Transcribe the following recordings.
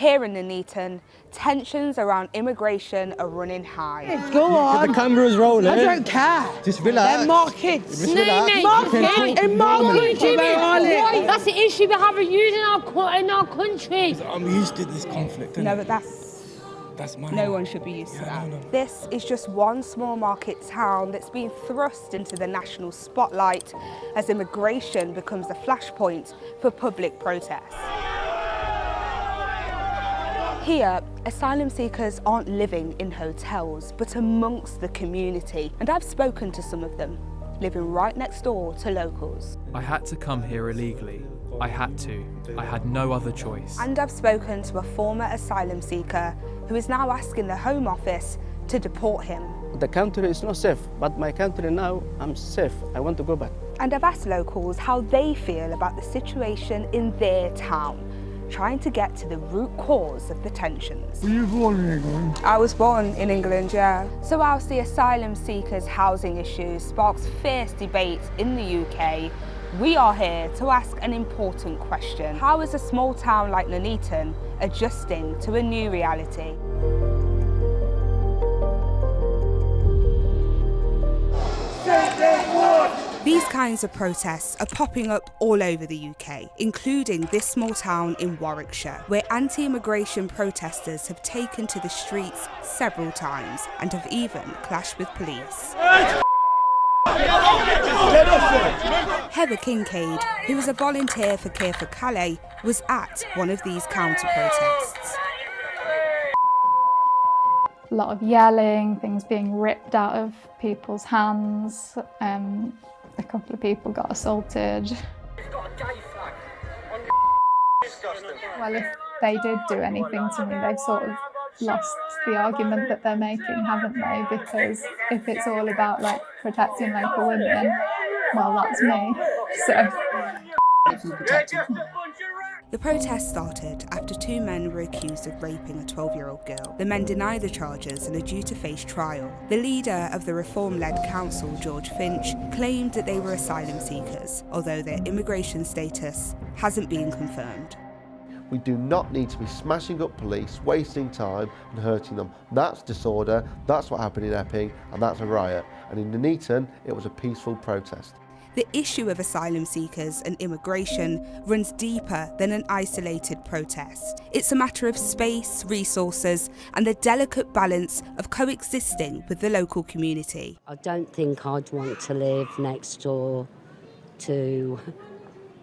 Here in Nuneaton, tensions around immigration are running high. Go on. The camera's rolling. I don't care. Just relax. They're markets. Just relax. Markets. In markets. That's the issue we have in our country. I'm used to this conflict. No, but That's my no one should be used to that. This is just one small market town that's been thrust into the national spotlight as immigration becomes the flashpoint for public protests. Here, asylum seekers aren't living in hotels, but amongst the community. And I've spoken to some of them, living right next door to locals. I had to come here illegally. I had to. I had no other choice. And I've spoken to a former asylum seeker who is now asking the Home Office to deport him. The country is not safe, but my country now, I'm safe. I want to go back. And I've asked locals how they feel about the situation in their town, trying to get to the root cause of the tensions. Were you born in England? I was born in England, yeah. So whilst the asylum seekers' housing issue sparks fierce debate in the UK, we are here to ask an important question. How is a small town like Nuneaton adjusting to a new reality? These kinds of protests are popping up all over the UK, including this small town in Warwickshire, where anti-immigration protesters have taken to the streets several times and have even clashed with police. Heather Kincaid, who is a volunteer for Care for Calais, was at one of these counter-protests. A lot of yelling, things being ripped out of people's hands. A couple of people got assaulted. Well, if they did do anything to me, they've sort of lost the argument that they're making, haven't they? Because if it's all about like protecting local women, well, that's me. So. The protest started after two men were accused of raping a 12-year-old girl. The men deny the charges and are due to face trial. The leader of the Reform-led council, George Finch, claimed that they were asylum seekers, although their immigration status hasn't been confirmed. We do not need to be smashing up police, wasting time and hurting them. That's disorder, that's what happened in Epping, and that's a riot. And in Nuneaton, it was a peaceful protest. The issue of asylum seekers and immigration runs deeper than an isolated protest. It's a matter of space, resources, and the delicate balance of coexisting with the local community. I don't think I'd want to live next door to,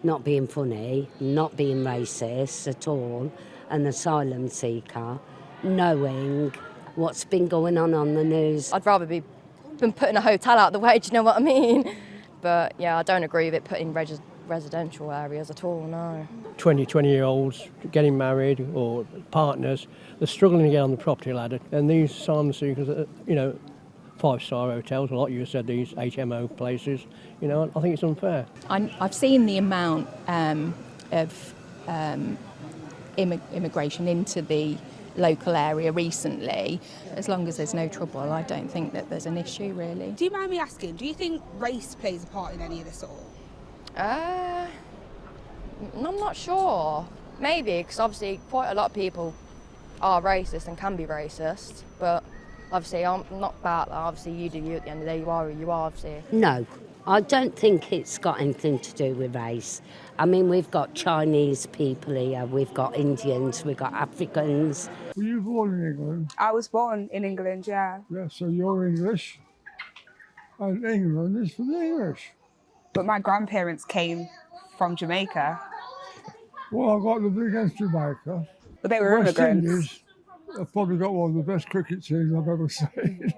not being funny, not being racist at all, an asylum seeker, knowing what's been going on the news. I'd rather be put in a hotel out of the way, do you know what I mean? But yeah, I don't agree with it put in residential areas at all, no. 20-year-olds getting married or partners, they're struggling to get on the property ladder. And these asylum seekers, five-star hotels, a lot of you said these HMO places, I think it's unfair. I've seen the amount of immigration into the local area recently. As long as there's no trouble, I don't think that there's an issue, really. Do you mind me asking, do you think race plays a part in any of this at all? I'm not sure. Maybe, because obviously quite a lot of people are racist and can be racist, but obviously I'm not that. Obviously you do you at the end of the day, you are who you are, obviously. No, I don't think it's got anything to do with race. I mean, we've got Chinese people here, we've got Indians, we've got Africans. Were you born in England? I was born in England, yeah. Yeah, so you're English, and England is for the English. But my grandparents came from Jamaica. Well, I've got nothing against Jamaica. But they were West immigrants. Indies, I've probably got one of the best cricket teams I've ever seen.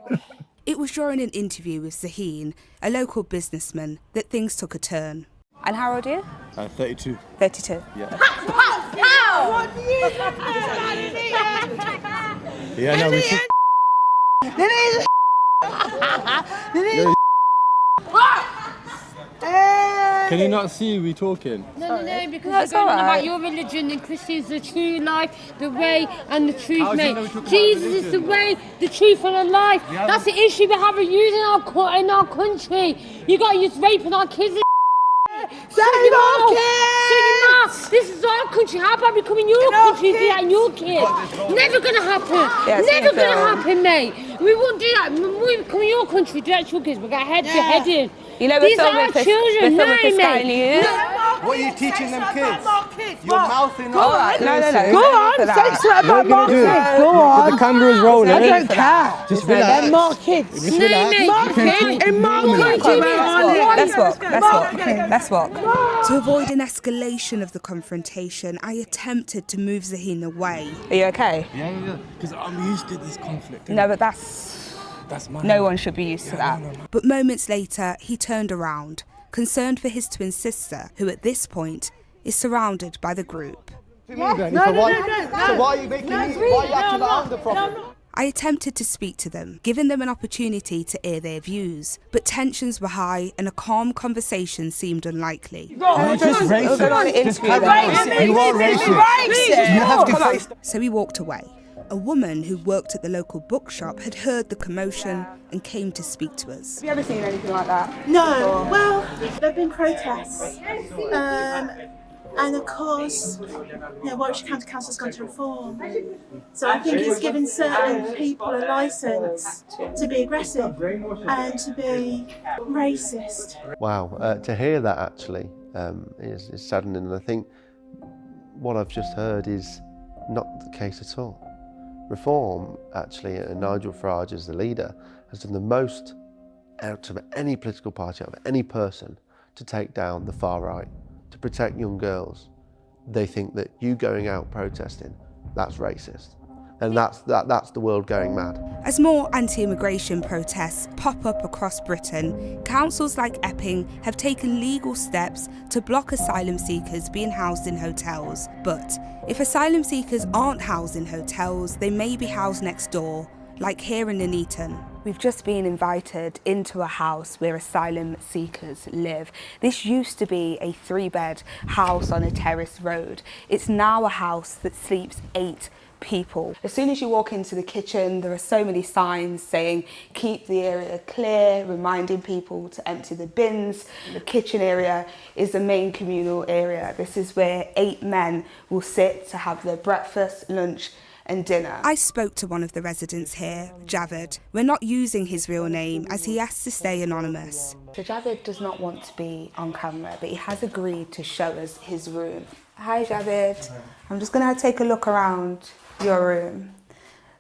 It was during an interview with Zaheen, a local businessman, that things took a turn. And how old are you? 32. 32. Yeah. How? What do you Yeah, no, we should. Can you not see we talking? No, because you're going on about your religion and Christians, the true life, the way and the truth, mate. Jesus is the way, the truth and the life. That's the issue we have in our country. You got to use raping our kids. Save our kids! Sing mass. This is our country. How about we come in your country and do that in your kids? Never gonna happen. Never gonna happen, mate. We won't do that. When we come in your country, do that to your kids. We'll get beheaded. You know, these are our children. No, mate. What are you teaching them kids? You're mouthing Go off. on, no. Go on, say something about my kids. Go on. The camera's rolling. I don't care. Just relax. They're more kids. Just relax. More kids in my country. Let's walk. To avoid an escalation of the confrontation, I attempted to move Zaheen away. Are you okay? Yeah. Because I'm used to this conflict. No, but that's mine. no one should be used to that. But moments later, he turned around, concerned for his twin sister, who at this point is surrounded by the group. So why are you making me? Why are you acting like I'm the problem? I attempted to speak to them, giving them an opportunity to air their views, but tensions were high and a calm conversation seemed unlikely. You're just racist. You are racist. You have to face. So he walked away. A woman who worked at the local bookshop had heard the commotion and came to speak to us. Have you ever seen anything like that? No. Well, there have been protests. And of course, Warwickshire County Council's gone to reform. So I think it's given certain people a licence to be aggressive and to be racist. Wow, to hear that actually is saddening, and I think what I've just heard is not the case at all. Reform, actually, and Nigel Farage as the leader, has done the most out of any political party, out of any person, to take down the far right, to protect young girls. They think that you going out protesting, that's racist. And that's the world going mad. As more anti-immigration protests pop up across Britain, councils like Epping have taken legal steps to block asylum seekers being housed in hotels. But if asylum seekers aren't housed in hotels, they may be housed next door, like here in Nuneaton. We've just been invited into a house where asylum seekers live. This used to be a 3-bed house on a terrace road. It's now a house that sleeps 8 people. As soon as you walk into the kitchen, there are so many signs saying keep the area clear, reminding people to empty the bins. The kitchen area is the main communal area. This is where 8 men will sit to have their breakfast, lunch and dinner. I spoke to one of the residents here, Javed. We're not using his real name as he asked to stay anonymous. So Javed does not want to be on camera, but he has agreed to show us his room. Hi Javed. I'm just going to take a look around your room.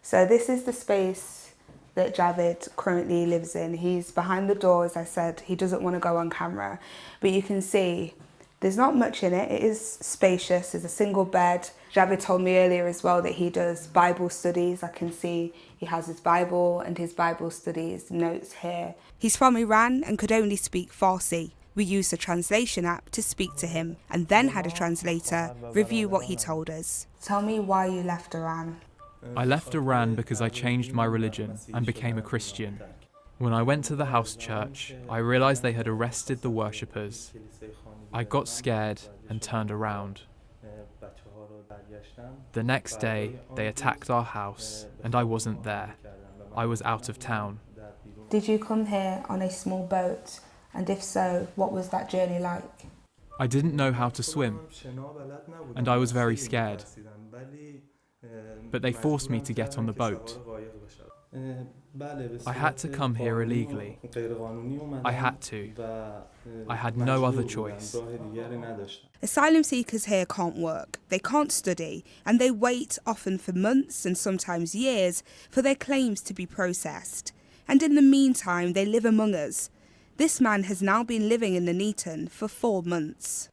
So this is the space that Javed currently lives in. He's behind the door, as I said. He doesn't want to go on camera, but you can see there's not much in it. It is spacious. There's a single bed. Javed told me earlier as well that he does Bible studies. I can see he has his Bible and his Bible studies notes here. He's from Iran and could only speak Farsi. We used a translation app to speak to him and then had a translator review what he told us. Tell me why you left Iran. I left Iran because I changed my religion and became a Christian. When I went to the house church, I realised they had arrested the worshippers. I got scared and turned around. The next day, they attacked our house and I wasn't there. I was out of town. Did you come here on a small boat? And if so, what was that journey like? I didn't know how to swim, and I was very scared. But they forced me to get on the boat. I had to come here illegally. I had to. I had no other choice. Asylum seekers here can't work, they can't study, and they wait often for months and sometimes years for their claims to be processed. And in the meantime, they live among us. This man has now been living in Nuneaton for 4 months.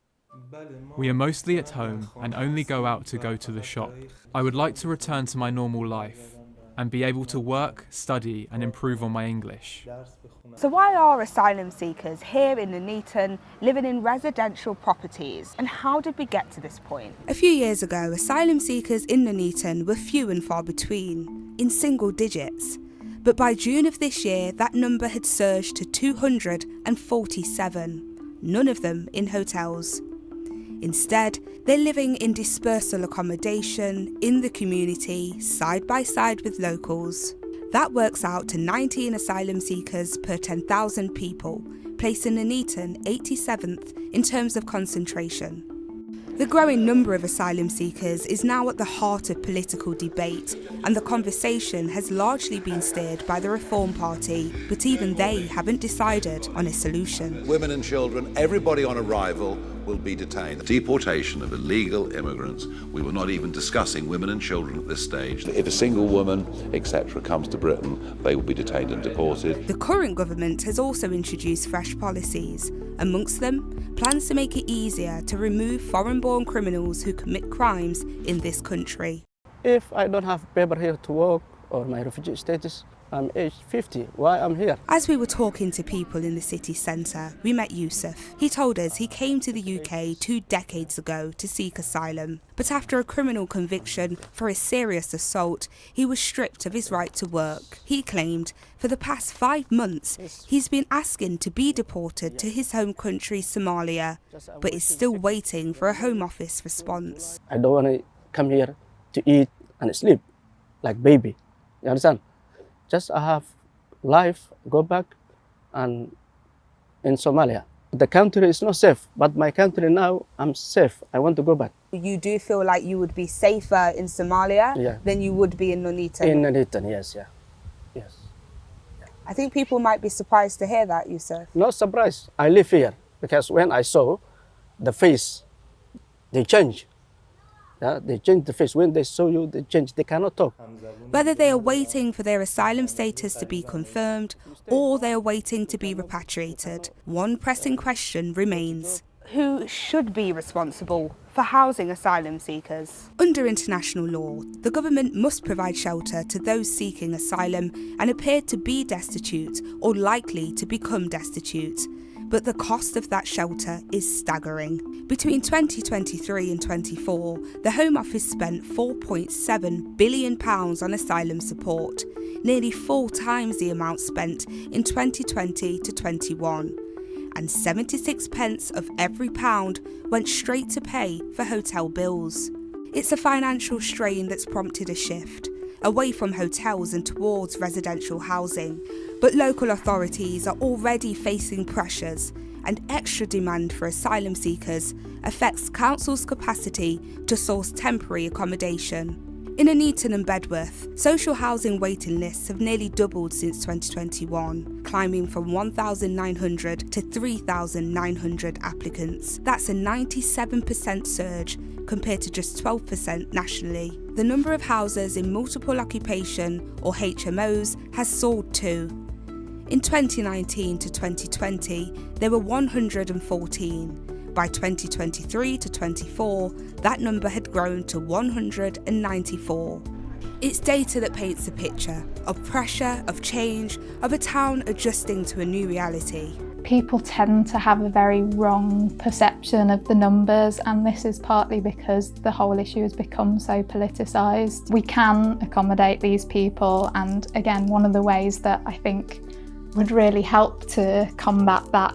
We are mostly at home and only go out to go to the shop. I would like to return to my normal life and be able to work, study and improve on my English. So why are asylum seekers here in Nuneaton living in residential properties, and how did we get to this point? A few years ago, asylum seekers in Nuneaton were few and far between, in single digits. But by June of this year, that number had surged to 247, none of them in hotels. Instead, they're living in dispersal accommodation, in the community, side by side with locals. That works out to 19 asylum seekers per 10,000 people, placing Nuneaton 87th in terms of concentration. The growing number of asylum seekers is now at the heart of political debate, and the conversation has largely been steered by the Reform Party, but even they haven't decided on a solution. Women and children, everybody on arrival will be detained. Deportation of illegal immigrants. We were not even discussing women and children at this stage. If a single woman, etc., comes to Britain, they will be detained and deported. The current government has also introduced fresh policies, amongst them plans to make it easier to remove foreign-born criminals who commit crimes in this country. If I don't have paper here to work or my refugee status, I'm aged 50. Why I'm here? As we were talking to people in the city centre, we met Yusuf. He told us he came to the UK 2 decades ago to seek asylum. But after a criminal conviction for a serious assault, he was stripped of his right to work. He claimed for the past 5 months, he's been asking to be deported to his home country, Somalia, but is still waiting for a Home Office response. I don't want to come here to eat and sleep like baby. You understand? Just I have life, go back and in Somalia. The country is not safe, but my country now, I'm safe. I want to go back. You do feel like you would be safer in Somalia than you would be in Nuneaton? In Nuneaton, yes, yeah. Yes. I think people might be surprised to hear that, Yusuf. Not surprised. I live here because when I saw the face, they change. Yeah, they change the face. When they saw you, they change. They cannot talk. Whether they are waiting for their asylum status to be confirmed or they are waiting to be repatriated, one pressing question remains. Who should be responsible for housing asylum seekers? Under international law, the government must provide shelter to those seeking asylum and appear to be destitute or likely to become destitute. But the cost of that shelter is staggering. Between 2023 and 24, the Home Office spent £4.7 billion on asylum support, nearly 4 times the amount spent in 2020 to 21. And 76 pence of every pound went straight to pay for hotel bills. It's a financial strain that's prompted a shift, away from hotels and towards residential housing. But local authorities are already facing pressures, and extra demand for asylum seekers affects councils' capacity to source temporary accommodation. In Nuneaton and Bedworth, social housing waiting lists have nearly doubled since 2021, climbing from 1,900 to 3,900 applicants. That's a 97% surge compared to just 12% nationally. The number of houses in multiple occupation, or HMOs, has soared too. In 2019 to 2020, there were 114. By 2023 to 24, that number had grown to 194. It's data that paints a picture of pressure, of change, of a town adjusting to a new reality. People tend to have a very wrong perception of the numbers, and this is partly because the whole issue has become so politicised. We can accommodate these people, and again, one of the ways that I think would really help to combat that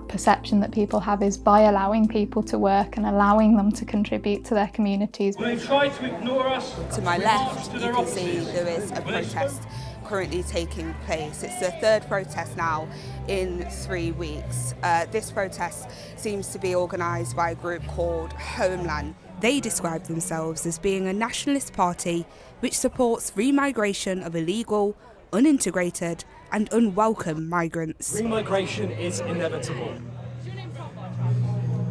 perception that people have is by allowing people to work and allowing them to contribute to their communities. They try to ignore us. To my left, you can see there is a protest currently taking place. It's the 3rd protest now in 3 weeks. This protest seems to be organised by a group called Homeland. They describe themselves as being a nationalist party which supports remigration of illegal, unintegrated and unwelcome migrants. Remigration is inevitable.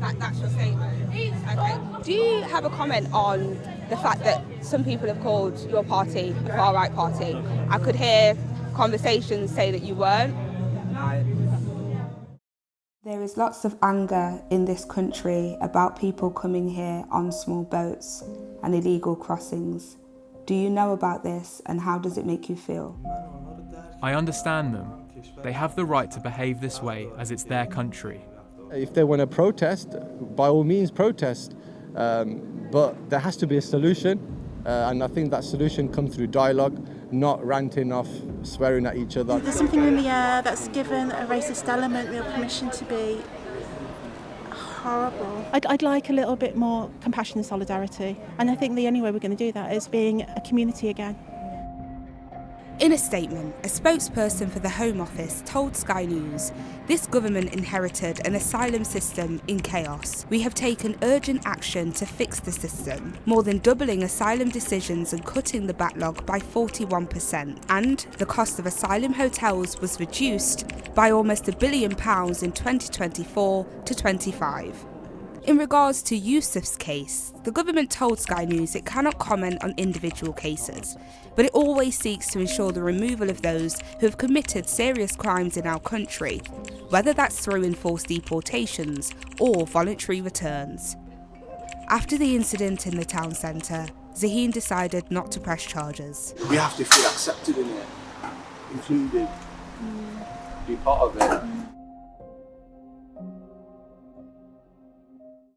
That's your statement? Okay. Do you have a comment on the fact that some people have called your party a far-right party? I could hear conversations say that you weren't. There is lots of anger in this country about people coming here on small boats and illegal crossings. Do you know about this, and how does it make you feel? I understand them. They have the right to behave this way as it's their country. If they want to protest, by all means protest, but there has to be a solution, and I think that solution comes through dialogue, not ranting off, swearing at each other. There's something in the air that's given a racist element real permission to be horrible. I'd like a little bit more compassion and solidarity, and I think the only way we're going to do that is being a community again. In a statement, a spokesperson for the Home Office told Sky News, "This government inherited an asylum system in chaos. We have taken urgent action to fix the system, more than doubling asylum decisions and cutting the backlog by 41%. And the cost of asylum hotels was reduced by almost £1 billion in 2024 to 25. In regards to Yusuf's case, the government told Sky News it cannot comment on individual cases, but it always seeks to ensure the removal of those who have committed serious crimes in our country, whether that's through enforced deportations or voluntary returns. After the incident in the town centre, Zaheen decided not to press charges. We have to feel accepted in it, included, be part of it.